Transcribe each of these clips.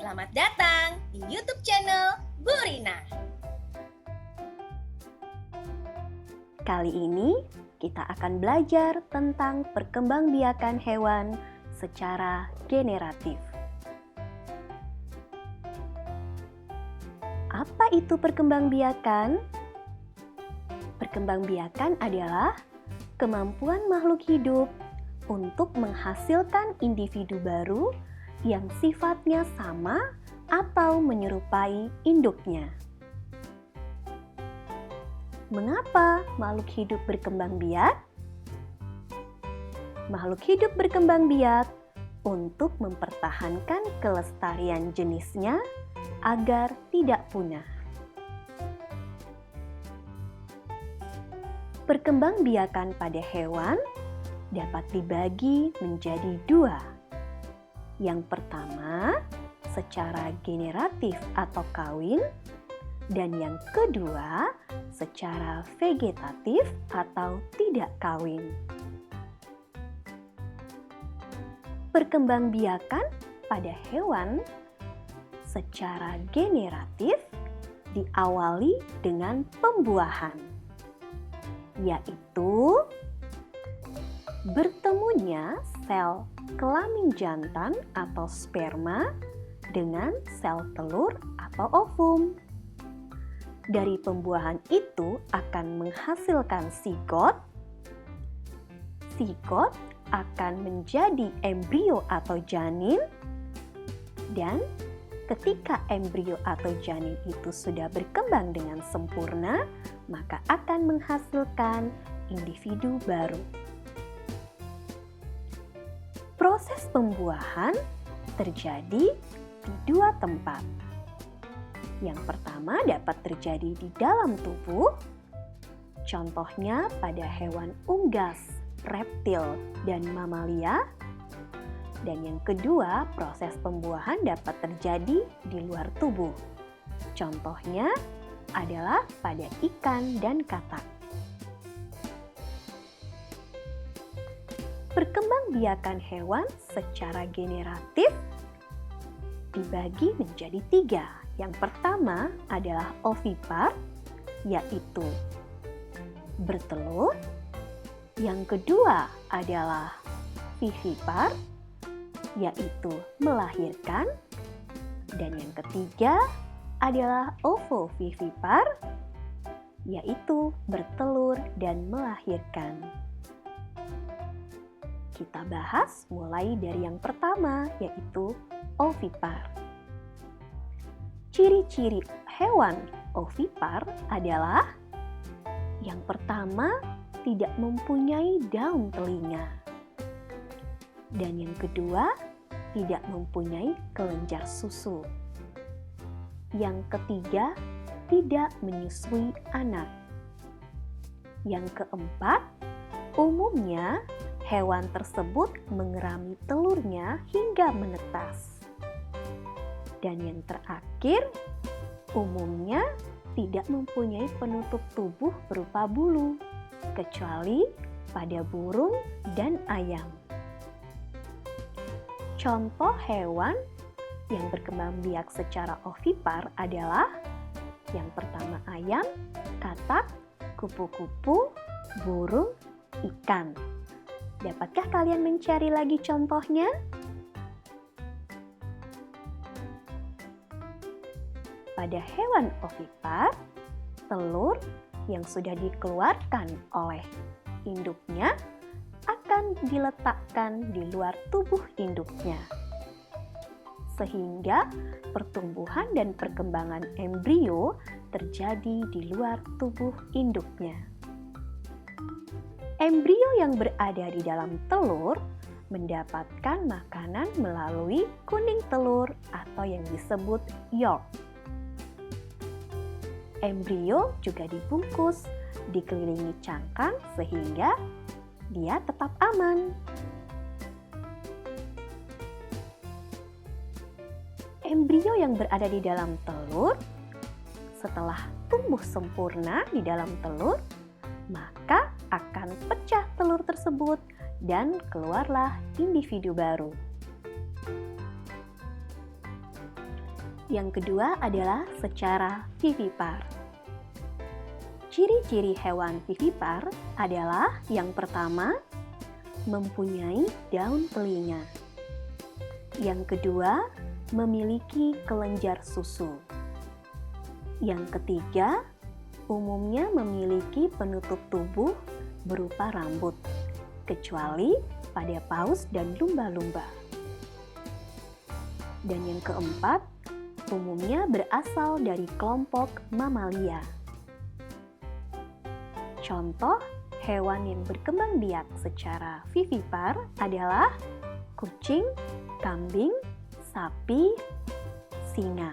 Selamat datang di YouTube channel Bu Rina. Kali ini kita akan belajar tentang perkembangbiakan hewan secara generatif. Apa itu perkembangbiakan? Perkembangbiakan adalah kemampuan makhluk hidup untuk menghasilkan individu baru yang sifatnya sama atau menyerupai induknya. Mengapa makhluk hidup berkembang biak? Makhluk hidup berkembang biak untuk mempertahankan kelestarian jenisnya agar tidak punah. Perkembangbiakan pada hewan dapat dibagi menjadi dua. Yang pertama, secara generatif atau kawin, dan yang kedua, secara vegetatif atau tidak kawin. Perkembangbiakan pada hewan secara generatif diawali dengan pembuahan, yaitu bertemunya sel kelamin jantan atau sperma dengan sel telur atau ovum. Dari pembuahan itu akan menghasilkan sigot. Sigot akan menjadi embrio atau janin, dan ketika embrio atau janin itu sudah berkembang dengan sempurna, maka akan menghasilkan individu baru. Proses pembuahan terjadi di dua tempat. Yang pertama dapat terjadi di dalam tubuh, contohnya pada hewan unggas, reptil, dan mamalia. Dan yang kedua, proses pembuahan dapat terjadi di luar tubuh. Contohnya adalah pada ikan dan katak. Perkembangbiakan hewan secara generatif dibagi menjadi tiga. Yang pertama adalah ovipar, yaitu bertelur. Yang kedua adalah vivipar, yaitu melahirkan. Dan yang ketiga adalah ovovivipar, yaitu bertelur dan melahirkan. Kita bahas mulai dari yang pertama, yaitu ovipar. Ciri-ciri hewan ovipar adalah yang pertama, tidak mempunyai daun telinga. Dan yang kedua, tidak mempunyai kelenjar susu. Yang ketiga, tidak menyusui anak. Yang keempat, umumnya hewan tersebut mengerami telurnya hingga menetas. Dan yang terakhir, umumnya tidak mempunyai penutup tubuh berupa bulu, kecuali pada burung dan ayam. Contoh hewan yang berkembang biak secara ovipar adalah yang pertama ayam, katak, kupu-kupu, burung, ikan. Dapatkah kalian mencari lagi contohnya? Pada hewan ovipar, telur yang sudah dikeluarkan oleh induknya akan diletakkan di luar tubuh induknya, sehingga pertumbuhan dan perkembangan embrio terjadi di luar tubuh induknya. Embrio yang berada di dalam telur mendapatkan makanan melalui kuning telur atau yang disebut yolk. Embrio juga dibungkus, dikelilingi cangkang sehingga dia tetap aman. Embrio yang berada di dalam telur setelah tumbuh sempurna di dalam telur, maka akan pecah telur tersebut dan keluarlah individu baru. Yang kedua adalah secara vivipar. Ciri-ciri hewan vivipar adalah yang pertama, mempunyai daun telinga. Yang kedua, memiliki kelenjar susu. Yang ketiga, umumnya memiliki penutup tubuh berupa rambut, kecuali pada paus dan lumba-lumba. Dan yang keempat, umumnya berasal dari kelompok mamalia. Contoh hewan yang berkembang biak secara vivipar adalah kucing, kambing, sapi, singa,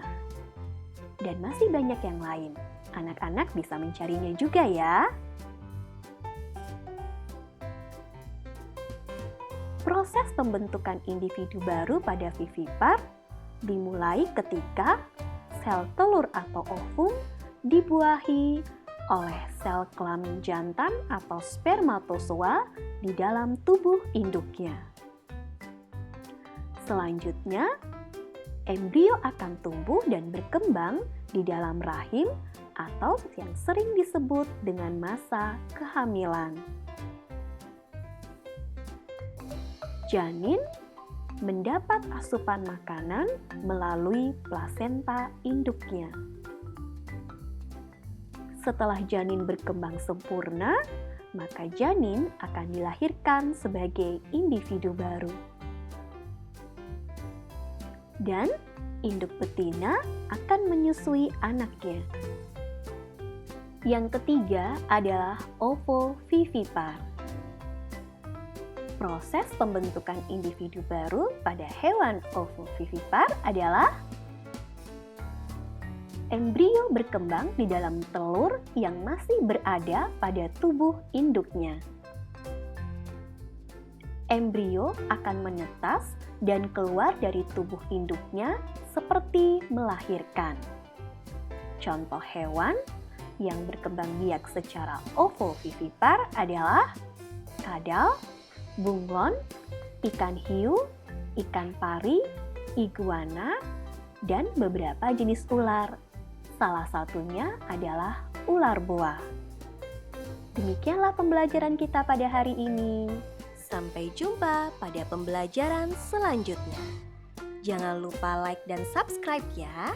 dan masih banyak yang lain. Anak-anak bisa mencarinya juga ya. Proses pembentukan individu baru pada vivipar dimulai ketika sel telur atau ovum dibuahi oleh sel kelamin jantan atau spermatozoa di dalam tubuh induknya. Selanjutnya, embrio akan tumbuh dan berkembang di dalam rahim atau yang sering disebut dengan masa kehamilan. Janin mendapat asupan makanan melalui plasenta induknya. Setelah janin berkembang sempurna, maka janin akan dilahirkan sebagai individu baru. Dan induk betina akan menyusui anaknya. Yang ketiga adalah ovovivipar. Proses pembentukan individu baru pada hewan ovovivipar adalah embrio berkembang di dalam telur yang masih berada pada tubuh induknya. Embrio akan menetas dan keluar dari tubuh induknya seperti melahirkan. Contoh hewan yang berkembang biak secara ovovivipar adalah kadal, bunglon, ikan hiu, ikan pari, iguana, dan beberapa jenis ular. Salah satunya adalah ular boa. Demikianlah pembelajaran kita pada hari ini. Sampai jumpa pada pembelajaran selanjutnya. Jangan lupa like dan subscribe ya.